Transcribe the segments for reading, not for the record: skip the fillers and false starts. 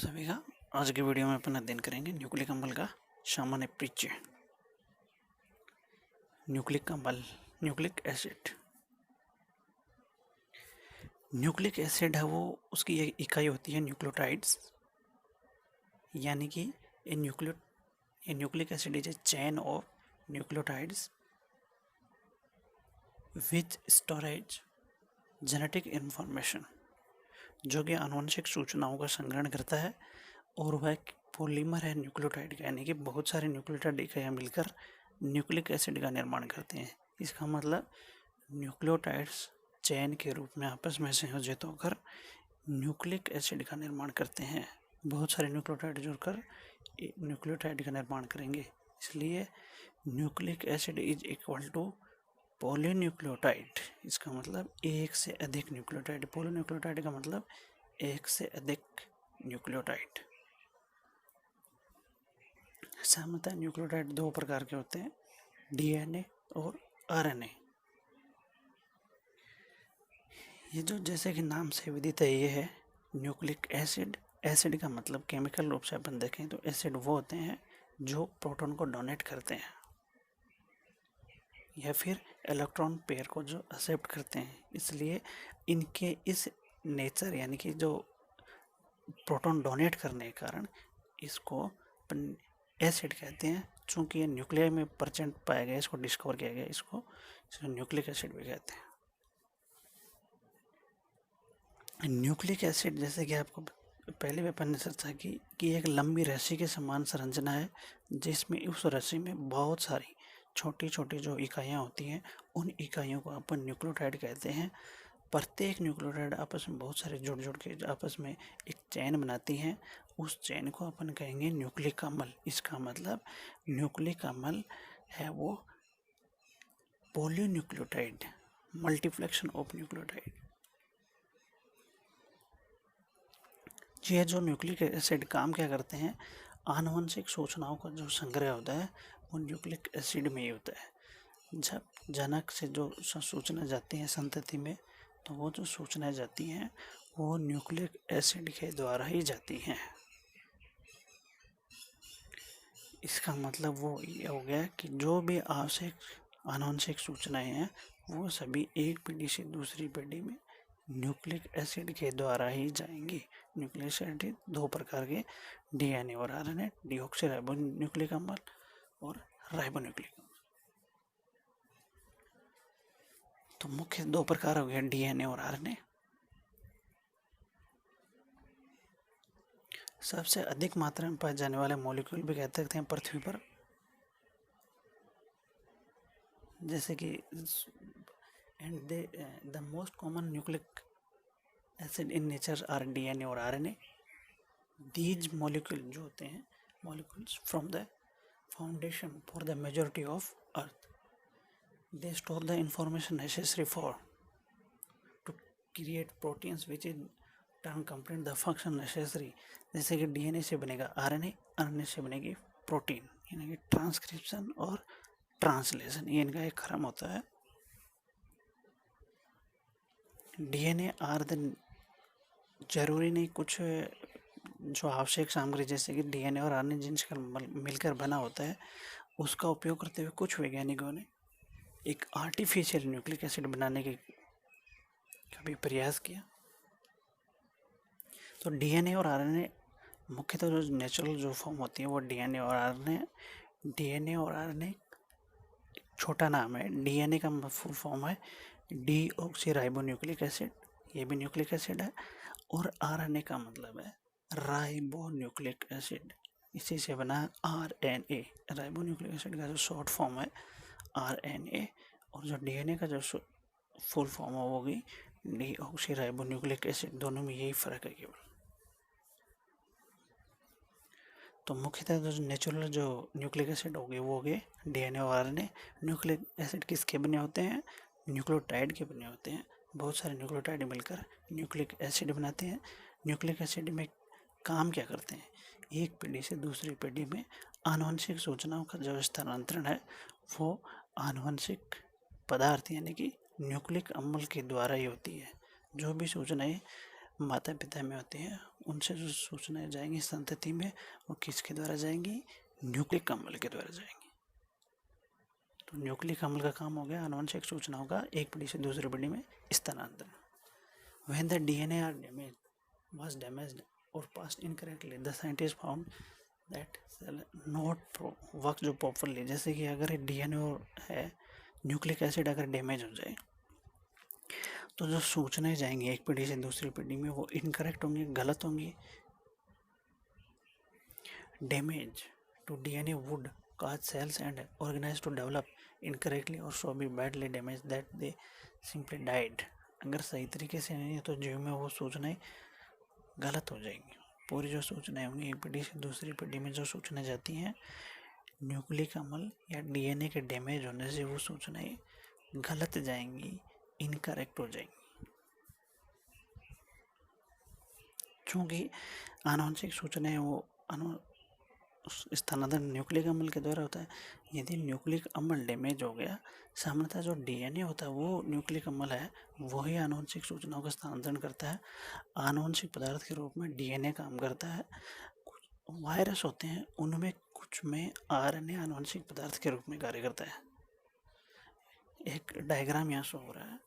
सभी का। आज के वीडियो में अपन अध्ययन करेंगे न्यूक्लिक अम्ल का सामान्य परिचय। न्यूक्लिक अम्ल, न्यूक्लिक एसिड। न्यूक्लिक एसिड है वो, उसकी एक इकाई होती है न्यूक्लियोटाइड्स, यानी कि a nucleic acid is a chain of nucleotides which storage genetic information, जो कि आनुवंशिक सूचनाओं का संग्रहण करता है। और वह पॉलीमर है न्यूक्लियोटाइड का, यानी कि बहुत सारे न्यूक्लियोटाइड इकाइयाँ मिलकर न्यूक्लिक एसिड का निर्माण करते हैं। इसका मतलब न्यूक्लियोटाइड्स चैन के रूप में आपस में संयोजित होकर न्यूक्लिक एसिड का निर्माण करते हैं। बहुत सारे न्यूक्लियोटाइड जुड़कर न्यूक्लियोटाइड का निर्माण करेंगे। इसलिए nucleic acid is equal to polynucleotide. इसका मतलब एक से अधिक न्यूक्लियोटाइड। पॉलीन्यूक्लियोटाइड का मतलब एक से अधिक न्यूक्लियोटाइड। सामान्यतः न्यूक्लियोटाइड दो प्रकार के होते हैं, डीएनए और आरएनए। ये जो जैसे कि नाम से विदित है, ये है न्यूक्लिक एसिड। एसिड का मतलब केमिकल रूप से अपन देखें तो एसिड वो होते हैं जो प्रोटॉन को डोनेट करते हैं या फिर इलेक्ट्रॉन पेयर को जो एक्सेप्ट करते हैं। इसलिए इनके इस नेचर, यानी कि जो प्रोटॉन डोनेट करने के कारण इसको अपन एसिड कहते हैं। चूँकि ये न्यूक्लियर में परसेंट पाया गया, इसको डिस्कवर किया गया, इसको न्यूक्लिक एसिड भी कहते हैं। न्यूक्लिक एसिड, जैसे कि आपको पहले भी अपन ने चर्चा की कि एक लंबी रस्सी के समान संरचना है, जिसमें उस रस्सी में बहुत सारी छोटी छोटी जो इकाइयाँ होती हैं, उन इकाइयों को अपन न्यूक्लियोटाइड कहते हैं। प्रत्येक न्यूक्लियोटाइड आपस में बहुत सारे जुड़ के आपस में एक चैन बनाती हैं। उस चैन को अपन कहेंगे न्यूक्लिक अम्ल। इसका मतलब न्यूक्लिक अम्ल है वो पॉलीन्यूक्लियोटाइड, मल्टीप्लेक्शन ऑफ न्यूक्लियोटाइड। ये जो न्यूक्लिक एसिड काम क्या करते हैं, आनुवंशिक सूचनाओं का जो संग्रह होता है वो न्यूक्लिक एसिड में ही होता है। जब जनक से जो सूचना जाती है संतति में, तो वो जो सूचनाएं जाती हैं वो न्यूक्लिक एसिड के द्वारा ही जाती हैं। इसका मतलब वो ये हो गया कि जो भी आवश्यक आनुवंशिक सूचनाएं हैं वो सभी एक पीढ़ी से दूसरी पीढ़ी में न्यूक्लिक एसिड के द्वारा ही जाएंगी। न्यूक्लिक एसिड दो प्रकार के, डीएनए और आरएनए, डीऑक्सीराइबोन्यूक्लिक अम्ल और राइबोन्यूक्लिक अम्ल। तो मुख्य दो प्रकार हो गए, डीएनए और आरएनए। सबसे अधिक मात्रा में पाए जाने वाले मॉलिक्यूल भी कह सकते हैं पृथ्वी पर, जैसे कि and the most common nucleic acid in nature are DNA और आरएनए। दीज मॉलिक्यूल जो होते हैं, molecules from the foundation for the majority of earth, they store the information necessary for to create proteins which is turn complete the function necessary. जैसे कि DNA से बनेगा RNA, RNA से बनेगी protein, यानी कि ट्रांसक्रिप्शन और ट्रांसलेशन, ये इनका एक क्रम होता है। डीएनए आर द, जरूरी नहीं, कुछ जो आवश्यक सामग्री जैसे कि डीएनए और आरएनए जिनसे मिलकर बना होता है, उसका उपयोग करते हुए कुछ वैज्ञानिकों ने एक आर्टिफिशियल न्यूक्लिक एसिड बनाने का भी प्रयास किया। तो डीएनए और आरएनए मुख्यतः जो नेचुरल जो फॉर्म होती है वो डीएनए और आरएनए छोटा नाम है। डीएनए का फुल फॉर्म है डीऑक्सीराइबोन्यूक्लिक एसिड, ये भी न्यूक्लिक एसिड है। और आरएनए का मतलब है राइबोन्यूक्लिक एसिड, इसी से बना आरएनए। राइबोन्यूक्लिक एसिड का जो शॉर्ट फॉर्म है आरएनए, और जो डीएनए का जो फुल फॉर्म है वो होगी डीऑक्सीराइबोन्यूक्लिक एसिड। दोनों में यही फर्क है केवल। तो मुख्यतः जो नेचुरल जो न्यूक्लिक एसिड हो गए वो हो गए डीएनए और आरएनए। न्यूक्लिक एसिड किसके बने होते हैं, न्यूक्लियोटाइड के बने होते हैं। बहुत सारे न्यूक्लियोटाइड मिलकर न्यूक्लिक एसिड बनाते हैं। न्यूक्लिक एसिड में काम क्या करते हैं, एक पीढ़ी से दूसरी पीढ़ी में आनुवंशिक सूचनाओं का जो स्थानांतरण है वो आनुवंशिक पदार्थ यानी कि न्यूक्लिक अम्ल के द्वारा ही होती है। जो भी सूचनाएं माता पिता में होती हैं उनसे जो सूचनाएं जाएंगी संतति में, वो किसके द्वारा जाएंगी? न्यूक्लिक अम्ल के द्वारा जाएंगी। तो न्यूक्लिक अम्ल का काम हो गया आनुवंशिक सूचनाओं का एक पीढ़ी से दूसरी पीढ़ी में स्थानांतरण। When the DNA are was damaged or passed incorrectly, the scientists found that cell not work जो properly, जैसे कि अगर DNA है, न्यूक्लिक एसिड अगर डैमेज हो जाए तो जो सूचनाएं जाएंगी एक पीढ़ी से दूसरी पीढ़ी में वो इनकरेक्ट होंगी, गलत होंगी। Damage to DNA would cause cells and organs to develop incorrectly or so be badly damaged that they simply died। अगर सही तरीके से नहीं है तो जीव में वो सूचनाएं गलत हो जाएंगी। पूरी जो सूचनाएं होंगी एक पीढ़ी से दूसरी पीढ़ी में जो सूचनाएं जाती हैं न्यूक्लिक अम्ल या DNA के डैमेज होने से वो सूचनाएं गलत जाएंगी, इनकरेक्ट हो जाएंगी। चूँकि आनुवंशिक सूचनाएं वो स्थानांतरण न्यूक्लिक अम्ल के द्वारा होता है। यदि न्यूक्लिक अम्ल डैमेज हो गया, सामान्यतः जो DNA होता है वो न्यूक्लिक अम्ल है वही आनुवंशिक सूचनाओं का स्थानांतरण करता है। आनुवंशिक पदार्थ के रूप में DNA काम करता है। कुछ वायरस होते हैं उनमें कुछ में RNA आनुवंशिक पदार्थ के रूप में कार्य करता है। एक डायग्राम यहाँ शो हो रहा है,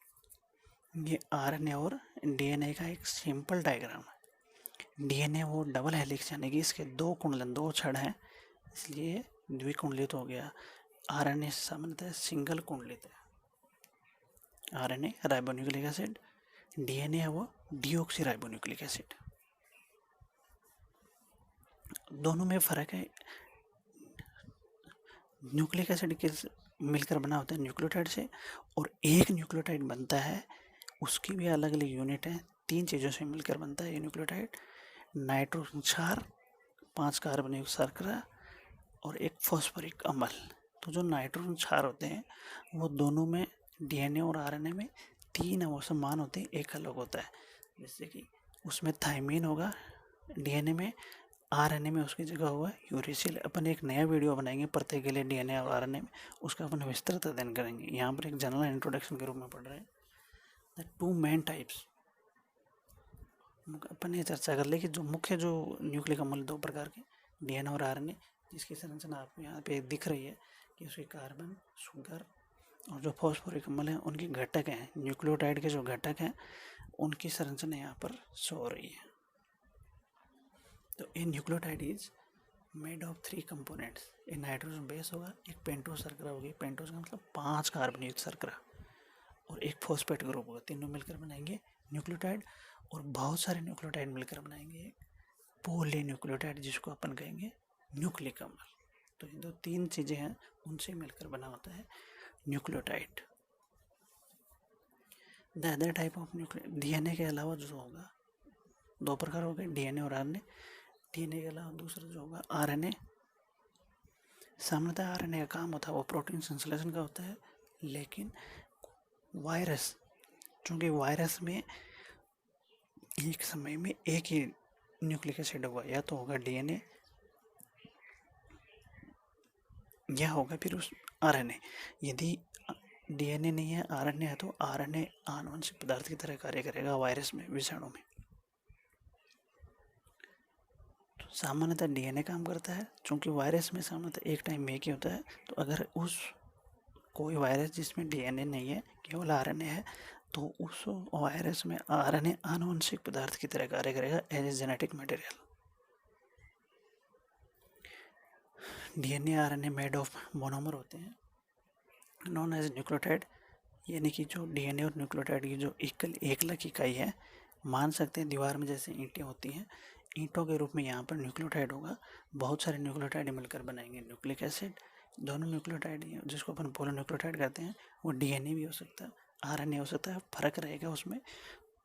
ये RNA और DNA का एक सिंपल डायग्राम है। DNA वो डबल हेलिक्स यानी कि इसके दो कुंडलन, दो छड़ हैं, इसलिए द्विकुंडलित हो गया। RNA सामान्यतः सिंगल कुंडलित है। RNA राइबोन्यूक्लिक एसिड, DNA है वो डीऑक्सी राइबोन्यूक्लिक एसिड। दोनों में फर्क है। न्यूक्लिक एसिड के मिलकर बना होता है न्यूक्लियोटाइड से, और एक न्यूक्लियोटाइड बनता है उसकी भी अलग अलग यूनिट है। 3 चीज़ों से मिलकर बनता है ये न्यूक्लियोटाइड। नाइट्रोजन क्षार, 5 कार्बन युक्त शर्करा और एक फॉस्फोरिक अम्ल। तो जो नाइट्रोजन क्षार होते हैं वो दोनों में DNA और RNA में 3 अवश्य मान होते हैं, एक अलग होता है। जैसे कि उसमें थाइमीन होगा DNA में, RNA में उसकी जगह होगा यूरेसिल। अपन एक नया वीडियो बनाएंगे प्रत्येक के लिए DNA और RNA में, उसका अपन विस्तृत अध्ययन करेंगे। यहाँ पर एक जनरल इंट्रोडक्शन के रूप में पढ़ रहे हैं। द 2 मेन टाइप्स, अपन ये चर्चा कर ले कि जो मुख्य जो न्यूक्लिक अम्ल 2 प्रकार के DNA और RNA, जिसकी संरचना आपको यहाँ पे दिख रही है कि उसके कार्बन, शुगर और जो फॉस्फोरिक अम्ल हैं उनके घटक हैं, न्यूक्लियोटाइड के जो घटक हैं उनकी संरचना यहाँ पर शो हो रही है। तो a nucleotide is made of 3 components. एक नाइट्रोजन बेस होगा, एक पेंटोज शर्करा होगी, पेंटोज का मतलब 5 कार्बन युक्त शर्करा, और एक फॉस्फेट ग्रुप होगा। तीनों मिलकर बनाएंगे न्यूक्लियोटाइड, और बहुत सारे न्यूक्लियोटाइड मिलकर बनाएंगे पॉलीन्यूक्लियोटाइड, जिसको अपन कहेंगे न्यूक्लिक अम्ल। तो ये 2-3 चीज़ें हैं उनसे मिलकर बना होता है nucleotide. The other type of nucleo DNA के अलावा जो होगा 2 प्रकार हो गए, DNA और RNA। DNA के अलावा दूसरा जो होगा RNA। सामान्यतः RNA का काम होता है वो प्रोटीन संश्लेषण का होता है, लेकिन वायरस, चूँकि वायरस में एक समय में एक ही न्यूक्लिक एसिड होगा, या तो होगा DNA या होगा फिर उस RNA। यदि DNA नहीं है, RNA है, तो RNA आनुवंशिक पदार्थ की तरह कार्य करेगा वायरस में, विषाणु में। तो सामान्यतः DNA काम करता है, चूँकि वायरस में सामान्यतः एक टाइम में एक ही होता है। तो अगर उस कोई वायरस जिसमें DNA नहीं है, केवल RNA है, तो उस वायरस में RNA आनुवंशिक पदार्थ की तरह कार्य करेगा as a genetic material. DNA RNA made of monomer होते हैं नॉन एज न्यूक्लियोटाइड, यानी कि जो DNA और न्यूक्लियोटाइड की जो एकलक इकाई है, मान सकते हैं दीवार में जैसे ईंटें होती हैं, ईंटों के रूप में यहाँ पर न्यूक्लियोटाइड होगा। बहुत सारे न्यूक्लियोटाइड मिलकर बनाएंगे न्यूक्लिक एसिड। दोनों न्यूक्लियोटाइड जिसको अपन पॉलीन्यूक्लियोटाइड कहते हैं वो DNA भी हो सकता है, RNA हो सकता है। फर्क रहेगा उसमें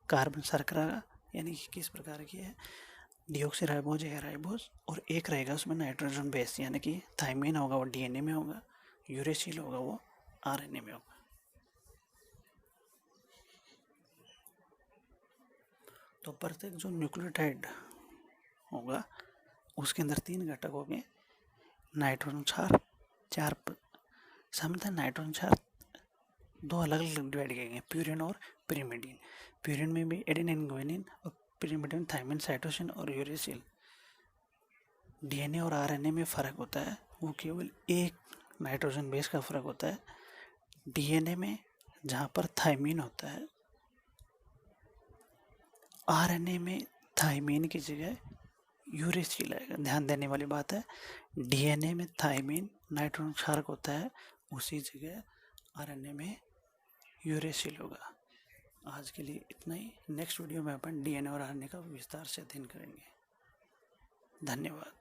कार्बन शर्करा का, यानी कि किस प्रकार की है, डीऑक्सीराइबोज या राइबोज, और एक रहेगा उसमें नाइट्रोजन बेस, यानी कि थाइमीन होगा वो DNA में होगा, यूरेसिल होगा वो RNA में होगा। तो प्रत्येक जो न्यूक्लियोटाइड होगा उसके अंदर 3 घटक होंगे। नाइट्रोजन क्षार 4, सामान्यतः नाइट्रोजन क्षार 2 अलग अलग डिवाइड किए गए, प्यूरिन और पिरिमिडीन। प्यूरिन में भी एडेनिन, गुआनिन, और बिटवीन थायमिन, साइटोसिन और यूरेसिल। डीएनए और आरएनए में फ़र्क होता है, वो केवल एक नाइट्रोजन बेस का फ़र्क होता है। डीएनए में जहाँ पर थायमिन होता है, आरएनए में थायमिन की जगह यूरेसिल आएगा। ध्यान देने वाली बात है, डीएनए में थायमिन नाइट्रोजन क्षारक होता है, उसी जगह आरएनए में यूरेसिल होगा। आज के लिए इतना ही। नेक्स्ट वीडियो में अपन डीएनए और आरएनए का विस्तार से अध्ययन करेंगे। धन्यवाद।